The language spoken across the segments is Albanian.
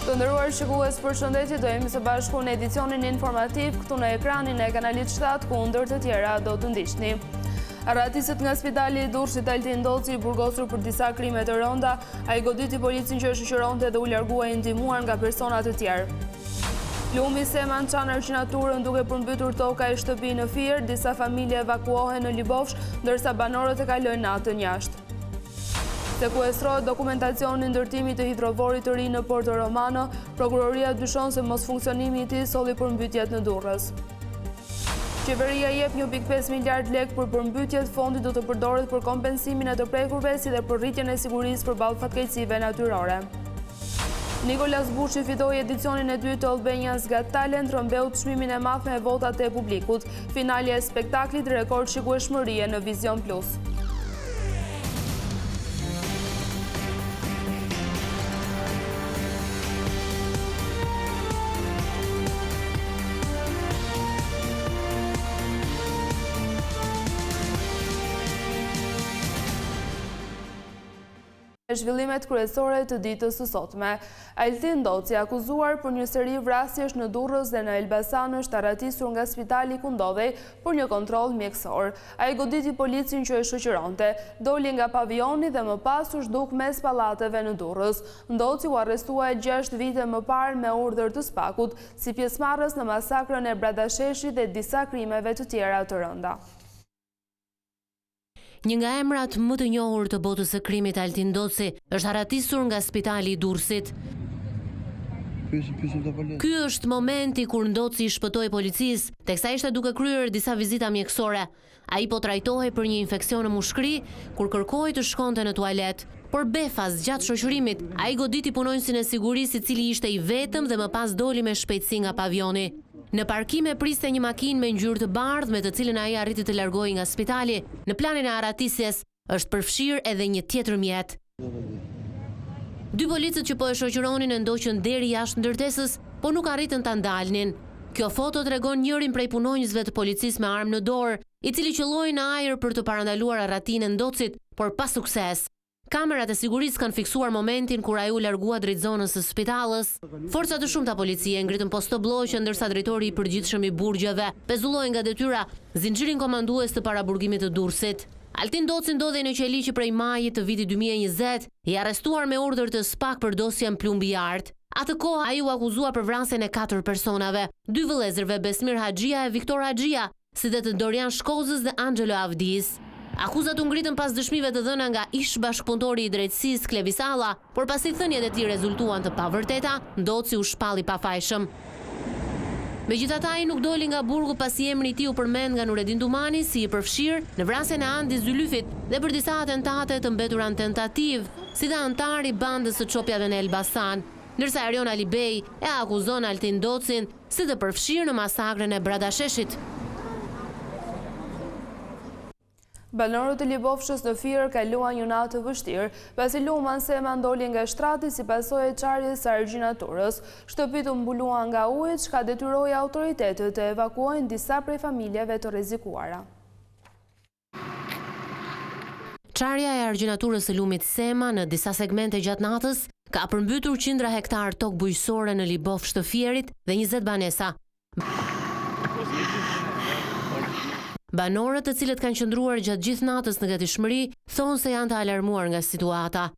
Të nderuar shikues, përshëndetje, do jemi së bashku në edicionin informativ këtu në ekranin e kanalit 7, ku ndër të tjera do të ndiqni. Aratiset nga spitali i Durrësit Altin Doci, burgosur për disa krime të rënda, ai goditi policin që shoqëronte dhe u largua i ndihmuar nga persona të tjerë. Lumi Sema çan argjinaturën duke përmbytur toka e shtëpi në Fier, disa familje evakuohen në Libofsh, ndërsa banorët e kalojnë natën jashtë. Sekuestrohet dokumentacioni ndërtimit të hidrovorit të ri në Porto Romano, prokuroria dyshon se mos funksionimi i tij solli përmbytjet në Durrës. Qeveria jep 1.5 miliard lekë për përmbytjet, fondi do të përdoret për kompensimin e të prekurve si dhe për rritjen e sigurisë përballë fatkeqësive natyrore. Nikolas Bushi fitoi edicionin e 2 të Albanians Got Talent, rrëmbeu çmimin e madh me votat e publikut. Finalja e spektaklit rekord shikueshmërie në Vision Plus. Zhvillimet kryesore të ditës së sotme. Altin Doci, akuzuar për një seri vrasjesh në Durrës dhe në Elbasan, është arratisur nga spitali ku ndodhej për një kontroll mjekësor. Ai goditi policin që e shoqëronte, doli nga pavioni dhe më pas u zhduk mes pallateve në Durrës. Doci u arrestua 6 vite më parë me urdhër të spakut, si pjesëmarrës në masakrën e Bradasheshit dhe disa krimeve të tjera të rënda. Një nga emrat më të njohur të botës së krimit, Altin Doci, është arratisur nga spitali i Durrësit. Ky është momenti kur Doci i shpëtoi policisë, teksa ishte duke kryer disa vizita mjekësore. Ai po trajtohej për një infeksion në mushkëri kur kërkoi të shkonte në tualet. Por befas gjatë shoqërimit, ai goditi punonjësin e sigurisë i cili ishte i vetëm dhe më pas doli me shpejtësi nga pavioni. Në parkim e priste një makinë me ngjyrë të bardhë me të cilën ai arriti të largohej nga spitali. Në planin e arratisjes është përfshirë edhe një tjetër mjet. Dy policët që po e shoqëronin e ndoqën deri jashtë ndërtesës, po nuk arritën ta ndalnin. Kjo foto tregon njërin prej punonjësve të policisë me armë në dorë, i cili qëlloi në ajër për të parandaluar arratinë e Docit, por pa sukses. Kamerat e sigurisë kanë fiksuar momentin kur ai u largua drejt zonës së spitallit. Forca të shumta policie ngritën posto blloqe ndërsa drejtori i përgjithshëm i burgjeve pezulloi nga detyra zinxhirin komandues të paraburgimit të Durrësit. Altin Doci ndodhej në Qeliqi prej majit të vitit 2020, i arrestuar me urdhër të SPAK për dosjen plumbi i art. Atë kohë ai u akuzua për vrasjen e 4 personave, 2 vëllezërve Besmir Haxhia e Viktor Haxhia, si dhe të Dorian Shkozës dhe Angelo Avdis. Akuzat u ngritën pas dëshmive të dhëna nga ish bashkëpunëtori i drejtësisë Klevis Alla, por pasi thëniet e tij rezultuan të pavërteta, Doci u shpalli pafajshëm. Megjithatë, ai nuk doli nga burgu pasi emri i tij u përmend nga Nuredin Dumani si i përfshirë në vrasjen e Andis Zylyfit dhe për disa atentate të mbetura në tentativë, si dhe antar i bandës së çopjave në Elbasan, ndërsa Erion Alibej e akuzon Altin Docin si të përfshirë në masakrën e Bradasheshit. Banorët e Libofshës në Fier kaluan një natë të vështirë, pasi Luma Sema ndoli nga shtrati si pasojë e çarjes së argjinaturës. Shtëpitë u mbuluan nga uji, çka detyroi autoritetet të evakuojnë disa prej familjeve të rrezikuara. Çarja e argjinaturës së Lumit Sema në disa segmente gjatë natës ka përmbytur qindra hektar tokë bujqësore në Libofsh të Fierit dhe 20 banesa. Banorët, të cilët kanë qëndruar gjatë gjithë natës në gatishmëri, thonë se janë të alarmuar nga situata.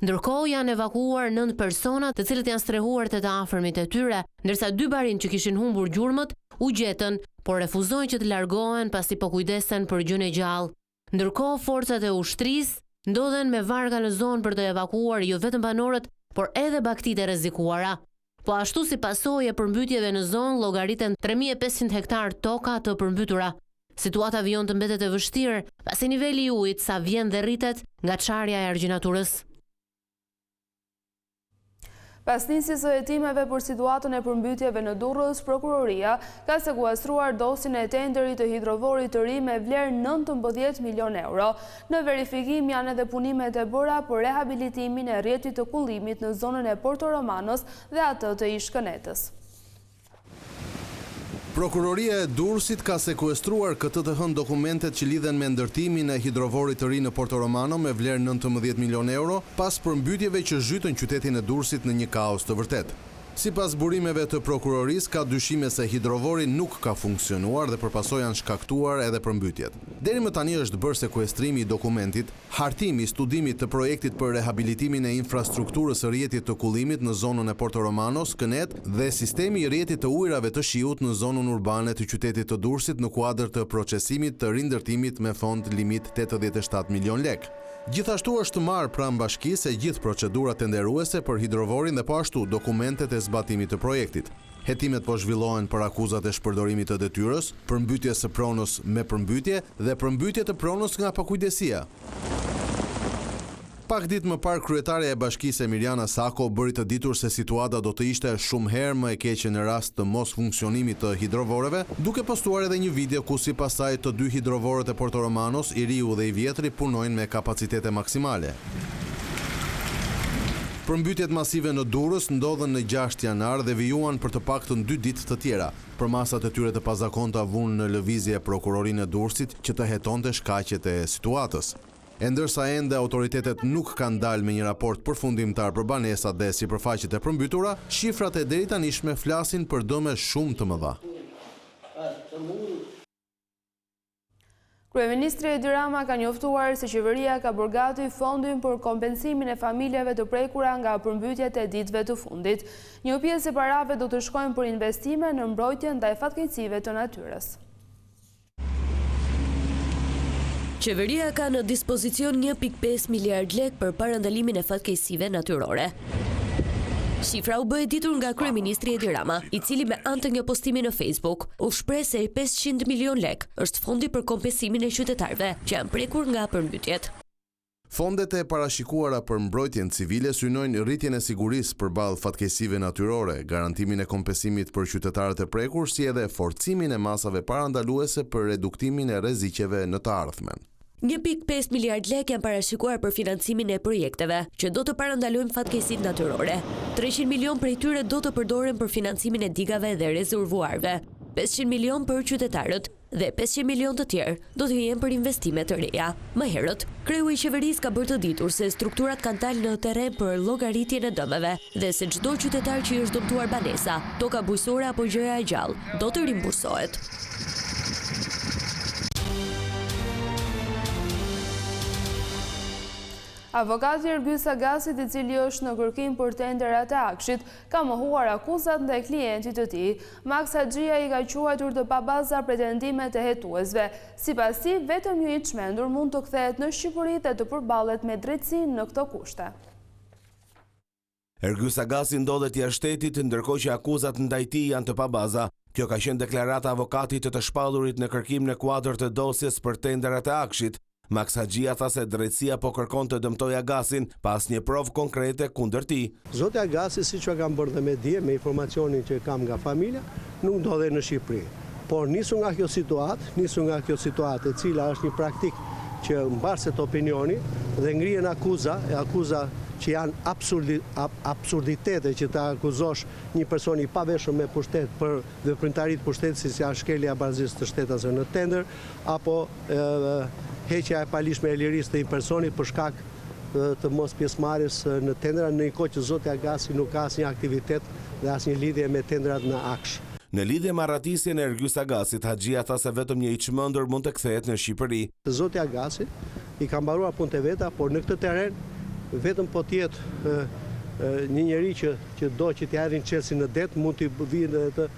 Ndërkohë janë evakuuar 9 persona, të cilët janë strehuar te të afërmit e tyre, ndërsa 2 barin që kishin humbur gjurmët u gjetën, por refuzojnë që të largohen pasi po kujdesen për gjën e gjallë. Ndërkohë forcat e ushtrisë ndodhen me varga në zonë për të evakuuar jo vetëm banorët, por edhe bagtitë e rrezikuara. Po ashtu si pasojë e përmbytjeve në zonë llogariten 3500 hektar toka të përmbytura. Situata vijon të mbetet e vështirë pasi niveli i ujit sa vjen dhe rritet nga çarja e argjinaturës. Pas nisjes së hetimeve për situatën e përmbytjeve në Durrës, prokuroria ka sekuestruar dosin e tenderit të hidrovorit të ri me vlerë 19 milion euro. Në verifikim janë edhe punimet e bëra për rehabilitimin e rrjetit të kullimit në zonën e Porto Romanos dhe atë të Ish Kënetës. Prokuroria e Durrësit ka sekuestruar këtë të hënë dokumentet që lidhen me ndërtimin e hidrovorit të ri në Porto Romano me vlerë 19 milion euro pas përmbytjeve që zhytën qytetin e Durrësit në një kaos të vërtet. Sipas burimeve të prokurorisë, ka dyshime se hidrovori nuk ka funksionuar dhe përpasoj janë shkaktuar edhe përmbytjet. Deri më tani është bërë sekuestrimi i dokumentit, hartimi i studimit të projektit për rehabilitimin e infrastrukturës së rrjetit të kullimit në zonën e Porto Romanos, Kënet dhe sistemi i rrjetit të ujrave të shiut në zonën urbane të qytetit të Durrësit në kuadër të procesimit të rindërtimit me fond limit 87 milion lek. Gjithashtu është marrë pranë bashkisë e gjithë procedurat tenderuese për hidrovorin dhe po ashtu dokumentet e zbatimit të projektit. Hetimet po zhvillohen për akuzat e shpërdorimit të detyrës, përmbytjes së pronës me përmbytje dhe përmbytje të pronës nga pakujdesia. Pak ditë më parë, kryetaria e bashkisë Emiliana Sako bëri të ditur se situata do të ishte shumë herë më e keqe në rast të mos funksionimit të hidrovoreve, duke postuar edhe një video ku sipas saj të dy hidrovorët e Porto Romanos, i riu dhe i vjetri, punojnë me kapacitete maksimale. Përmbytjet masive në Durrës ndodhen në 6 janar dhe vijuan për të paktën 2 ditë të tjera. Përmasat e tyre të pazakonta vunë në lëvizje prokurorinë e Durrësit që të hetonte shkaqet e situatës. E ndërsa ende autoritetet nuk kanë dalë me një raport përfundimtar për banesat dhe sipërfaqet e përmbytura, shifrat e deritanishme flasin për dëme shumë të mëdha. Kryeministri Edi Rama ka njoftuar se qeveria ka bërë gati fondin për kompensimin e familjeve të prekura nga përmbytjet e ditëve të fundit. Një pjesë e parave do të shkojnë për investime në mbrojtjen ndaj fatkeqësive të natyrës. Qeveria ka në dispozicion 1.5 miliard lek për parandalimin e fatkeqësive natyrore. Shifra u bë e ditur nga kryeministri Edi Rama, i cili me anë të një postimi në Facebook u shpreh se 500 milion lek është fondi për kompensimin e qytetarëve që janë prekur nga përmbytjet. Fondet e parashikuara për mbrojtjen civile synojnë rritjen e sigurisë përballë fatkeqësive natyrore, garantimin e kompensimit për qytetarët e prekur, si edhe forcimin e masave parandaluese për reduktimin e rreziqeve në të ardhmen. 1.5 miliard lek janë parashikuar për financimin e projekteve që do të parandalojnë fatkeqësitë natyrore. 300 milion prej tyre do të përdoren për financimin e digave dhe rezervuarve, 500 milion për qytetarët dhe 500 milion të tjerë do të jenë për investime të reja. Më herët, kreu i qeverisë ka bërë të ditur se strukturat kanë dalë në terren për llogaritjen e dëmeve dhe se çdo qytetar që i është dëmtuar banesa, toka bujësore apo gjëja e gjallë do të rimbursohet. Avokati Ergjys Agasit, i cili është në kërkim për tenderat e Akshit, ka mohuar akuzat ndaj klientit të tij. Max Haxhia i ka quajtur të pabaza pretendimet e hetuesve. Sipas tij, vetëm një i çmendur mund të kthehet në Shqipëri dhe të përballet me drejtësinë në këto kushte. Ergjys Agasi ndodhet jashtë shtetit, ndërkohë që akuzat ndaj tij janë të pabaza. Kjo ka qenë deklarata avokatit të shpallurit në kërkim në kuadër të dosjes për tenderat e Akshit. Max Haxhia tha se drejtësia po kërkon të dëmtoj Agasin pas një provë konkrete kundër tij. Zoti Agasi, siç kam bërë dhe me dje, me informacionin që kam nga familja, nuk ndodhet në Shqipëri. Por nisu nga kjo situatë, e cila është një praktik që mbarset opinioni dhe ngrihen akuza që janë absurditete që ta akuzosh një person i paveshur me pushtet për veprimtaritë pushtetit, si janë shkelja e barazisë të shtetase në tender, apo heqja e palishme e lirisë të një personi për shkak të mos pjesëmarrjes në tendera, në një kohë që zoti Agasi nuk ka asnjë aktivitet dhe asnjë lidhje me tenderat në Aksh. Në lidhje me arratisjen e Ergjys Agasit, Haxhia tha se vetëm një i çmendur mund të kthehet në Shqipëri. Zoti Agasi i ka mbaruar punët e veta, por në këtë terren vetëm po të jetë një njeri që do që t'i arrin çelësin në det, mund t'i vijë të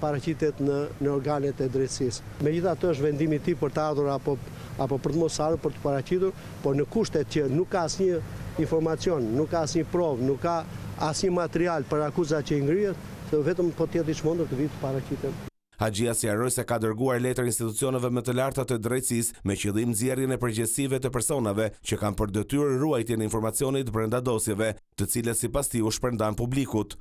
paraqitet në organet e drejtësisë. Megjithatë është vendimi i tij për të ardhur apo për të mos ardhur, për të paraqitur, por në kushtet që nuk ka asnjë informacion, nuk ka asnjë provë, nuk ka asnjë material për akuzat që i ngrihet, vetëm po të jetë i çmendur të vijë të paraqitet. Haxhia sqaroi se ka dërguar letër institucioneve më të larta të drejtësisë me qëllim nxjerrjen e përgjegjësive të personave që kanë për detyrë ruajtjen e informacionit brenda dosjeve, të cilët sipas tij u shpërndan publikut.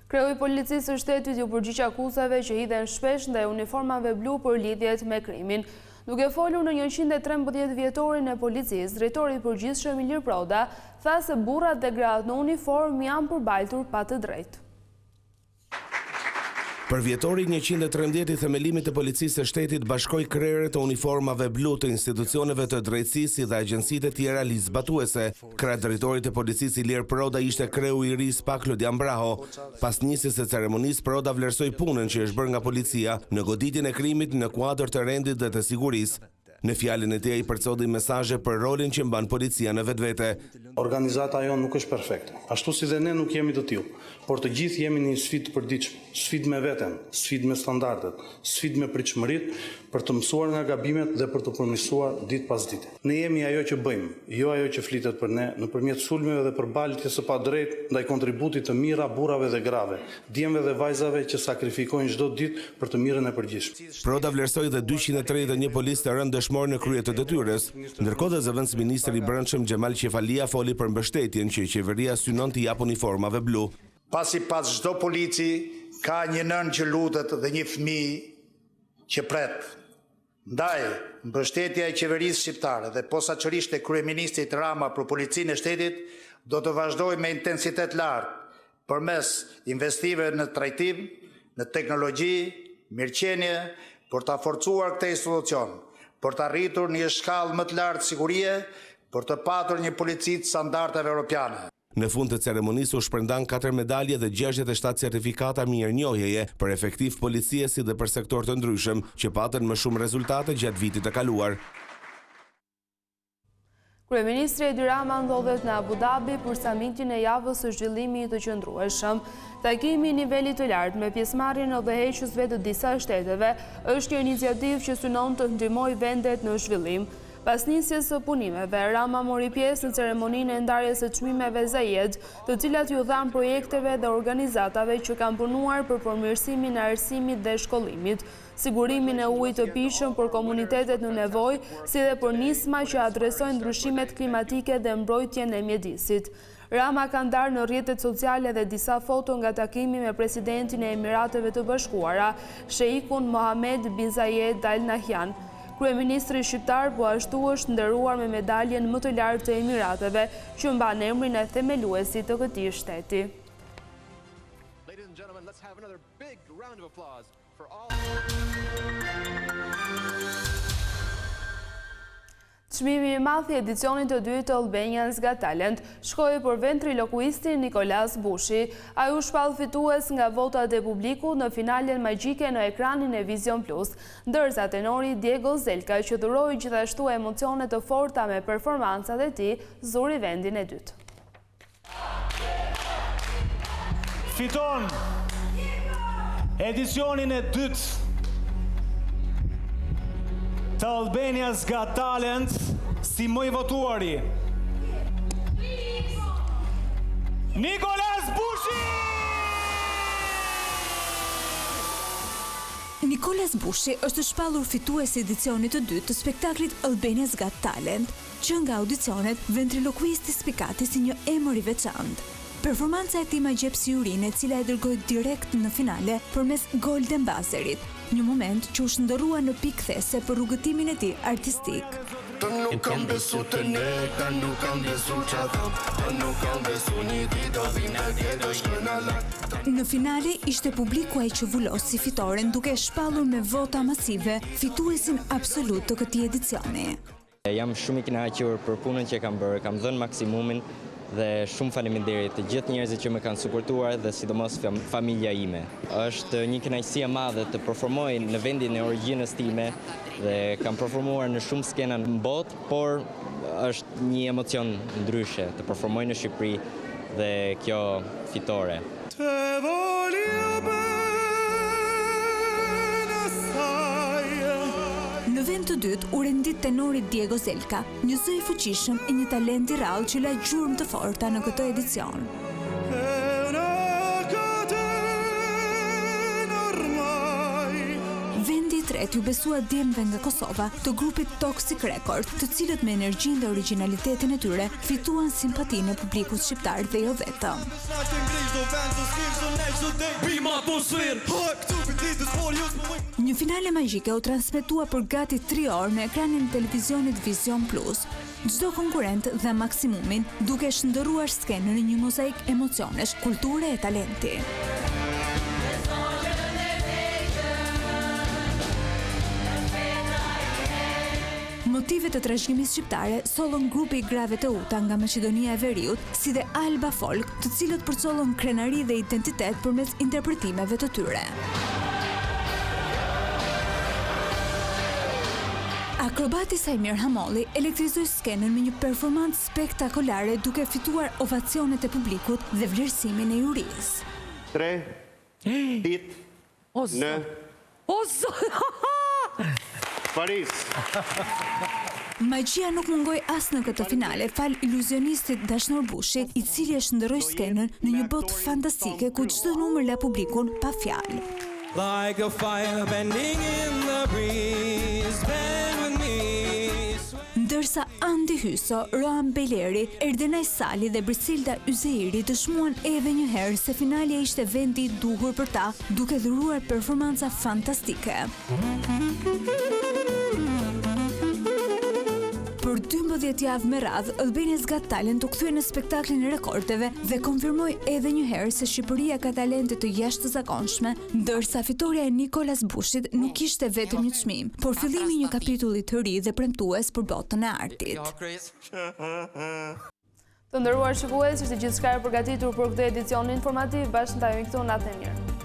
Kreu i policisë së shtetit ju përgjigj akuzave që hidhen shpesh ndaj uniformave blu për lidhjet me krimin. Duke folur në 113 vjetorin e policisë, drejtori i përgjithshëm Ilir Proda tha se burrat dhe gratë në uniformë janë përballtur pa të drejtë. Për vjetorin 113 i themelimit të policisë së shtetit bashkoi krerët të uniformave blu të institucioneve të drejtësisë dhe agjencitë të tjera ligjzbatuese. Kryetaritorit të policisë Ilir Proda ishte kreu i ri Spak Lodian Braho. Pas nisjes së ceremonisë, Proda vlerësoi punën që është bërë nga policia në goditjen e krimit në kuadër të rendit dhe të sigurisë. Në fjalën e tij ai përcjelli mesazhe për rolin që mban policia në vetvete. Organizata jonë nuk është perfekte, ashtu si dhe ne nuk jemi të tillë, por të gjithë jemi në një sfidë të përditshme, sfidë me veten, sfidë me standardet, sfidë me pritshmëritë për të mësuar nga gabimet dhe për të përmirësuar ditë pas dite. Ne jemi ajo që bëjmë, jo ajo që flitet për ne, nëpërmjet sulmeve dhe përballjes së padrejtë ndaj kontributit të mira burrave dhe grave, djemve dhe vajzave që sakrifikojnë çdo ditë për të mirën e përgjithshme. Proda vlerësoi dhe 231 policë të rënë dëshmorë në krye të detyrës, ndërkohë dhe zëvendës ministri i Brendshëm Xhemal Qefalia foli për mbështetjen që qeveria synon të jap uniformave blu. Pasi pas çdo polici ka një nën që lutet dhe një fëmijë që pret. Ndaj, mbështetja e qeverisë shqiptare dhe posaçërisht e kryeministrit Rama për policinë e shtetit do të vazhdojë me intensitet lartë përmes investive në trajtim, në teknologji, mirëqenie, për ta forcuar këtë institucion, për të arritur një shkallë më të lartë sigurie, për të patur një polici të standardeve europiane. Në fund të ceremonisë u shpërndan 4 medalje dhe 67 certifikata mirënjohjeje për efektiv policie si dhe për sektor të ndryshëm, që patën më shumë rezultate gjatë vitit të kaluar. Kryeministri Edi Rama ndodhet në Abu Dhabi për samitin e javës së zhvillimit të qëndrueshëm. Takimi i nivelit të lartë me pjesëmarrjen e udhëheqësve të disa shteteve është një iniciativë që synon të ndihmojë vendet në zhvillim. Pas nisjes së punimeve, Rama mori pjesë në ceremoninë e ndarjes së çmimeve Zayed, të cilat ju dhan projekteve dhe organizatave që kanë punuar për përmirësimin e arsimit dhe shkollimit, sigurimin e ujit të pijshëm për komunitetet në nevojë, si dhe për nisma që adresojnë ndryshimet klimatike dhe mbrojtjen e mjedisit. Rama ka ndarë në rrjetet sociale dhe disa foto nga takimi me presidentin e Emirateve të Bashkuara, Sheikun Mohammed bin Zayed Al Nahyan. Kryeministri shqiptar po ashtu është nderuar me medaljen më të lartë të Emirateve, që mban emrin e themeluesit të këtij shteti. Çmimi i madh i edicionit të dytë të Albanians Got Talent shkoi për ventrilokuistin Nikolas Bushi. Ai u shpall fitues nga votat e publikut në finalen magjike në ekranin e Vision Plus, ndërsa tenori Diego Zelka, që dhuroi gjithashtu emocione të forta me performancat e tij, zuri vendin e dytë. Fiton edicionin e dytë të Albanians Got Talent si më i votuari Nikolas Bushi! Nikolas Bushi është shpallur fitues i edicionit të dytë të spektaklit Albanians Got Talent, që nga audicionet ventrilokuisti spikati si një emër i veçantë. Performanca e tij ma gjep si urinë, e cila e dërgoi direkt në finale përmes Golden Buzzerit, një moment që u shndërrua në pikë these për rrugëtimin e tij artistik. Në finale ishte publiku ai që vulosi fitoren, duke shpallur me vota masive fituesin absolut të këtij edicioni. Jam shumë i kënaqur për punën që kam bërë, kam dhënë maksimumin dhe shumë faleminderit të gjithë njerëzit që më kanë suportuar dhe sidomos familja ime. Është një kënaqësi e madhe të performoj në vendin e origjinës time dhe kam performuar në shumë skena në botë, por është një emocion ndryshe të performoj në Shqipëri dhe kjo fitore. Në vend të dytë u rendit tenori Diego Zelka, një zë i fuqishëm e një talent i rrallë që la gjurmë të forta në këtë edicion. Vendi i tretë ju besua djemve nga Kosova të grupit Toxic Record, të cilët me energjinë dhe originalitetin e tyre fituan simpatinë e publikut shqiptar dhe jo vetëm. Një finale magjike u transmetua për gati 3 orë në ekranin e televizionit Vision Plus. Çdo konkurrent dha maksimumin, duke shndërruar skenën në një mozaik emocionesh, kulture e talenti. motive të trashëgimisë shqiptare, sollën grupi i grave të uta nga Maqedonia e Veriut, si dhe Alba Folk, të cilët përcollën krenari dhe identitet përmes interpretimeve të tyre. Akrobati Sajmir Hamolli elektrizoi skenën me një performancë spektakolare duke fituar ovacionet e publikut dhe vlerësimin e jurisë. 3 ditë në Paris. Magjia nuk mungoi as në këtë finale, fal iluzionistit Dashnor Bushi, i cili e shndërroi skenën në një botë fantastike ku çdo numër la publikun pa fjalë. Like a fire bending in the breeze, bend with me. Ndërsa Andi Hyso, Rohan Beleri, Erdenaj Sali dhe Brisilda Yzeiri dëshmuan edhe një herë se finalja ishte vendi i duhur për ta, duke dhuruar performanca fantastike. Për 12 javë me radhë, Albania's Got Talent u kthye në spektaklin e rekordeve dhe konfirmoi edhe një herë se Shqipëria ka talente të jashtëzakonshme, ndërsa fitoria e Nikolas Bushit nuk ishte vetëm një çmim, por fillimi i një kapitulli të ri dhe premtues për botën e artit. Të nderuar shikues, ishte gjithçka e përgatitur për këtë edicion informativ. Bashkë ndajemi këtu, natën e mirë.